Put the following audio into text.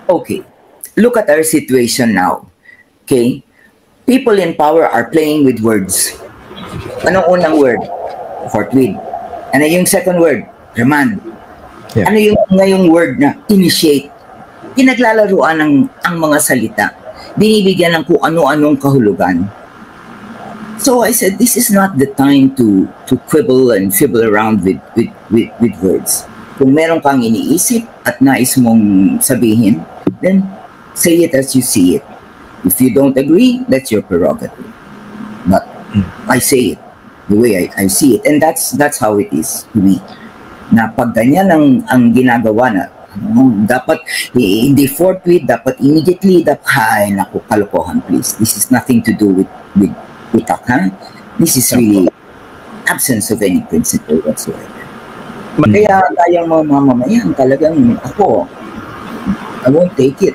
Okay, look at our situation now. Okay, people in power are playing with words. Anong unang word? Forthwith. Ano yung second word? Remand. Yeah. Ano yung ngayong word na initiate? Pinaglalaruan ang mga salita. Binibigyan ng kung ano-anong kahulugan. So I said, this is not the time to quibble and fibble around with words. Kung meron kang iniisip at nais mong sabihin, then say it as you see it. If you don't agree, that's your prerogative. But I say it the way I see it. And that's how it is to me. Na pag ganyan ang ginagawa na, dapat hindi forthwith, dapat immediately, ay naku, kalokohan please. This is nothing to do with utak, ha? This is really absence of any principle whatsoever. Kaya tayong mga mamamayan talagang ako, I won't take it.